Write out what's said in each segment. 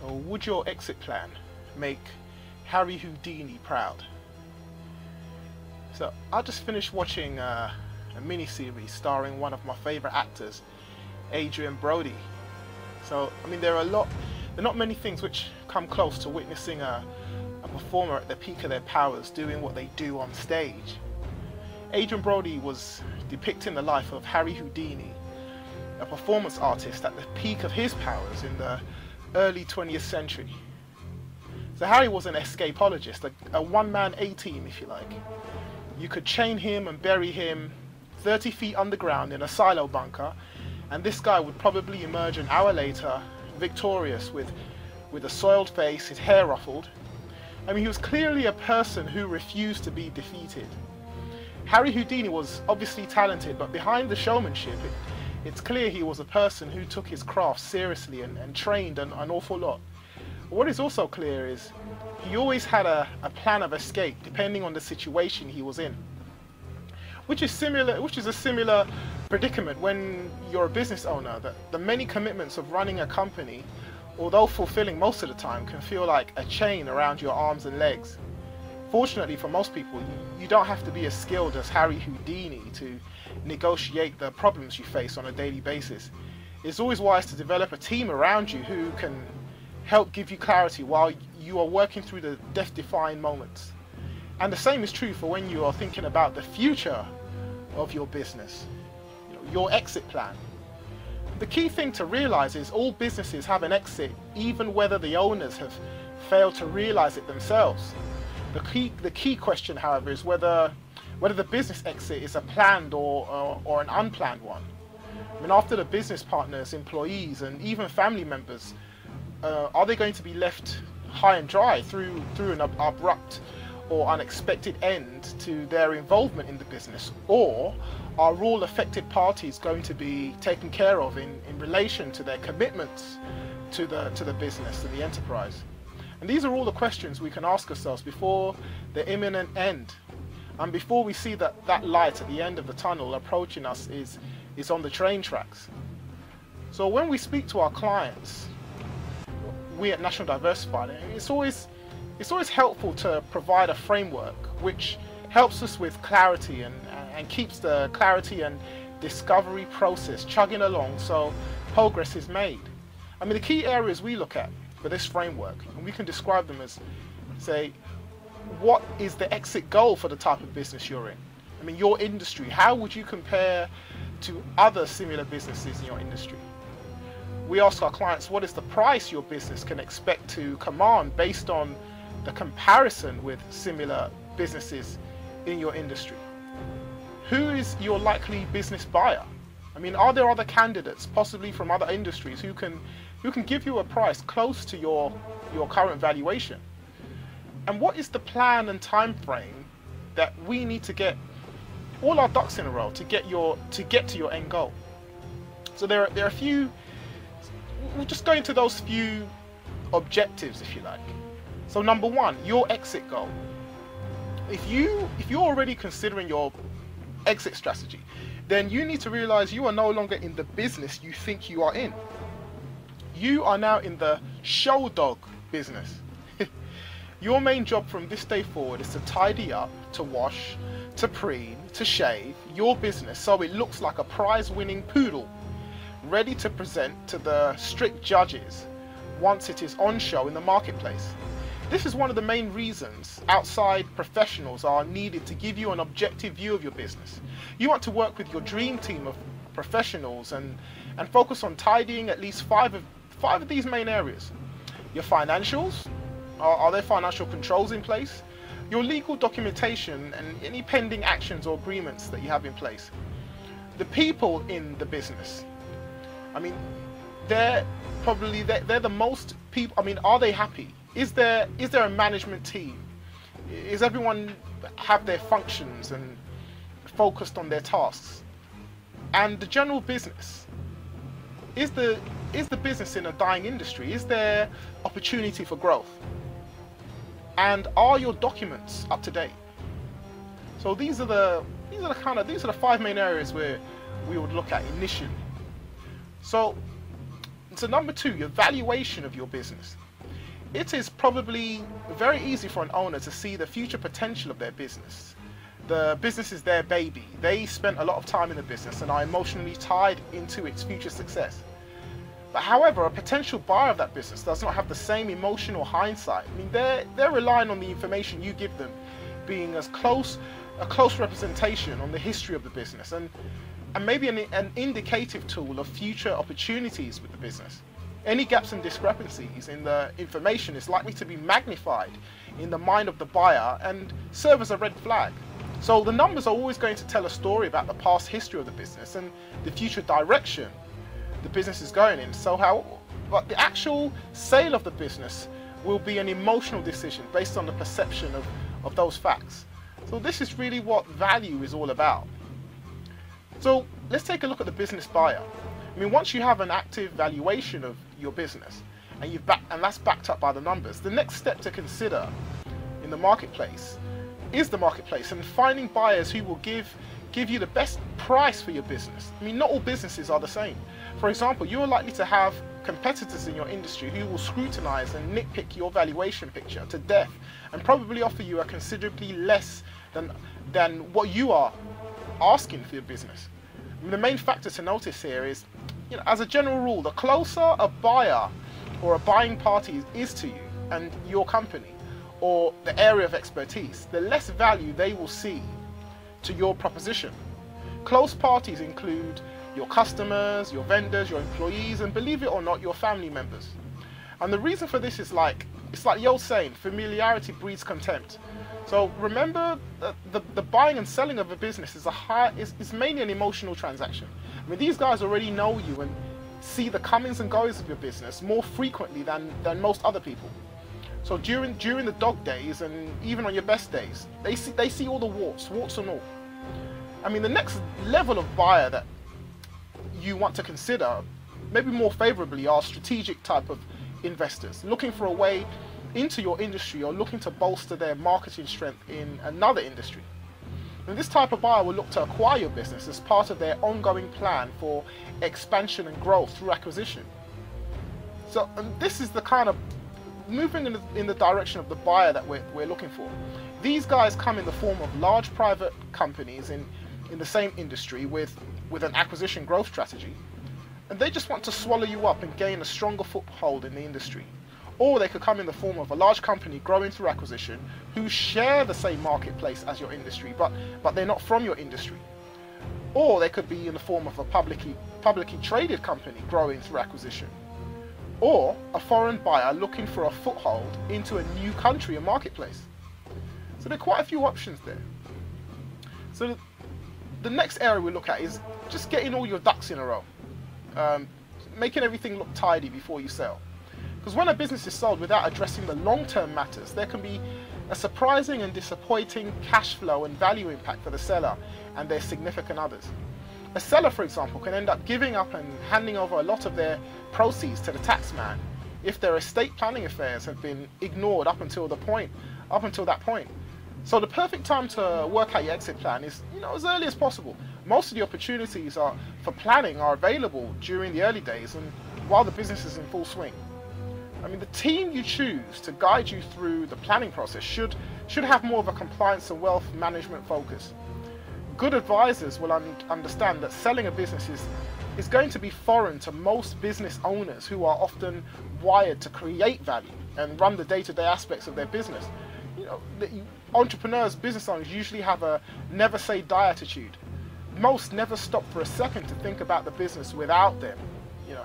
Or would your exit plan make Harry Houdini proud? So I just finished watching a mini-series starring one of my favourite actors, Adrien Brody. So I mean, there are not many things which come close to witnessing a performer at the peak of their powers doing what they do on stage. Adrien Brody was depicting the life of Harry Houdini, a performance artist at the peak of his powers in the early 20th century. So Harry was an escapologist, a one-man A-team, if you like. You could chain him and bury him 30 feet underground in a silo bunker, and this guy would probably emerge an hour later, victorious, with a soiled face, his hair ruffled. I mean, he was clearly a person who refused to be defeated. Harry Houdini was obviously talented, but behind the showmanship, it's clear he was a person who took his craft seriously and trained an awful lot. What is also clear is he always had a plan of escape depending on the situation he was in, which is a similar predicament when you're a business owner. The many commitments of running a company, although fulfilling most of the time, can feel like a chain around your arms and legs. Fortunately for most people, you don't have to be as skilled as Harry Houdini to negotiate the problems you face on a daily basis. It's always wise to develop a team around you who can help give you clarity while you are working through the death-defying moments. And the same is true for when you are thinking about the future of your business, your exit plan. The key thing to realize is all businesses have an exit, even whether the owners have failed to realize it themselves. The key question, however, is whether the business exit is a planned or an unplanned one. I mean, after the business partners, employees, and even family members, are they going to be left high and dry through an abrupt or unexpected end to their involvement in the business, or are all affected parties going to be taken care of in relation to their commitments to the business and the enterprise? And these are all the questions we can ask ourselves before the imminent end, and before we see that light at the end of the tunnel approaching us is on the train tracks. So when we speak to our clients, we at National Diversified, it's always helpful to provide a framework which helps us with clarity and keeps the clarity and discovery process chugging along so progress is made. I mean, the key areas we look at for this framework, and we can describe them as, say, what is the exit goal for the type of business you're in? I mean, your industry, how would you compare to other similar businesses in your industry? We ask our clients, what is the price your business can expect to command based on the comparison with similar businesses in your industry? Who is your likely business buyer? I mean, are there other candidates, possibly from other industries, who can give you a price close to your current valuation? And what is the plan and time frame that we need to get all our ducks in a row to get to your end goal? So there are a few. We'll just go into those few objectives, if you like. So number one, your exit goal. If you're already considering your exit strategy, then you need to realize you are no longer in the business you think you are in. You are now in the show dog business. Your main job from this day forward is to tidy up, to wash, to preen, to shave your business so it looks like a prize-winning poodle, ready to present to the strict judges once it is on show in the marketplace. This is one of the main reasons outside professionals are needed to give you an objective view of your business. You want to work with your dream team of professionals and focus on tidying at least five of these main areas. Your financials, are there financial controls in place? Your legal documentation and any pending actions or agreements that you have in place. The people in the business. I mean, they're the most people. I mean, are they happy? Is there a management team? Is everyone have their functions and focused on their tasks? And the general business. Is the business in a dying industry? Is there opportunity for growth? And are your documents up to date? So these are the 5 main areas where we would look at initially. So number two, your valuation of your business. it is probably very easy for an owner to see the future potential of their business. The business is their baby. They spent a lot of time in the business and are emotionally tied into its future success. But however, a potential buyer of that business does not have the same emotional hindsight. I mean, they're relying on the information you give them being a close representation on the history of the business and maybe an indicative tool of future opportunities with the business. Any gaps and discrepancies in the information is likely to be magnified in the mind of the buyer and serve as a red flag. So the numbers are always going to tell a story about the past history of the business and the future direction the business is going in. But the actual sale of the business will be an emotional decision based on the perception of those facts. So this is really what value is all about. So let's take a look at the business buyer. I mean, once you have an active valuation of your business and that's backed up by the numbers, the next step to consider in the marketplace is the marketplace and finding buyers who will give you the best price for your business. I mean, not all businesses are the same. For example, you are likely to have competitors in your industry who will scrutinize and nitpick your valuation picture to death and probably offer you a considerably less than what you are asking for your business. I mean, the main factor to notice here is, as a general rule, the closer a buyer or a buying party is to you and your company or the area of expertise, the less value they will see to your proposition. Close parties include your customers, your vendors, your employees, and believe it or not, your family members. And the reason for this is it's like the old saying, familiarity breeds contempt. So remember that the buying and selling of a business is mainly an emotional transaction. I mean, these guys already know you and see the comings and goings of your business more frequently than most other people. So during the dog days and even on your best days, they see all the warts and all. I mean, the next level of buyer that you want to consider, maybe more favorably, are strategic type of investors looking for a way into your industry or looking to bolster their marketing strength in another industry. And this type of buyer will look to acquire your business as part of their ongoing plan for expansion and growth through acquisition. So this is the kind of moving in the direction of the buyer that we're looking for. These guys come in the form of large private companies in the same industry with an acquisition growth strategy, and they just want to swallow you up and gain a stronger foothold in the industry. Or they could come in the form of a large company growing through acquisition who share the same marketplace as your industry, but they're not from your industry. Or they could be in the form of a publicly traded company growing through acquisition. Or a foreign buyer looking for a foothold into a new country or marketplace. So there are quite a few options there. So the next area we look at is just getting all your ducks in a row. Making everything look tidy before you sell. Because when a business is sold without addressing the long-term matters, there can be a surprising and disappointing cash flow and value impact for the seller and their significant others. A seller, for example, can end up giving up and handing over a lot of their proceeds to the tax man if their estate planning affairs have been ignored up until that point. So the perfect time to work out your exit plan is, as early as possible. Most of the opportunities for planning are available during the early days and while the business is in full swing. I mean, the team you choose to guide you through the planning process should have more of a compliance and wealth management focus. Good advisors will understand that selling a business is going to be foreign to most business owners who are often wired to create value and run the day-to-day aspects of their business. The entrepreneurs, business owners usually have a never say die attitude. Most never stop for a second to think about the business without them,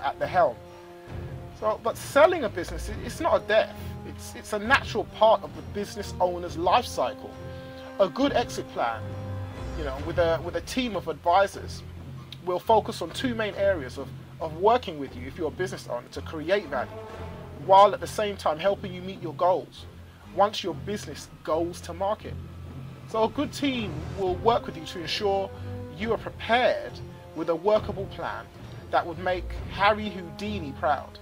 at the helm. So, but selling a business, it's not a death. It's a natural part of the business owner's life cycle. A good exit plan, with a team of advisors, will focus on two main areas of working with you if you're a business owner to create value, while at the same time helping you meet your goals once your business goes to market. So a good team will work with you to ensure you are prepared with a workable plan that would make Harry Houdini proud.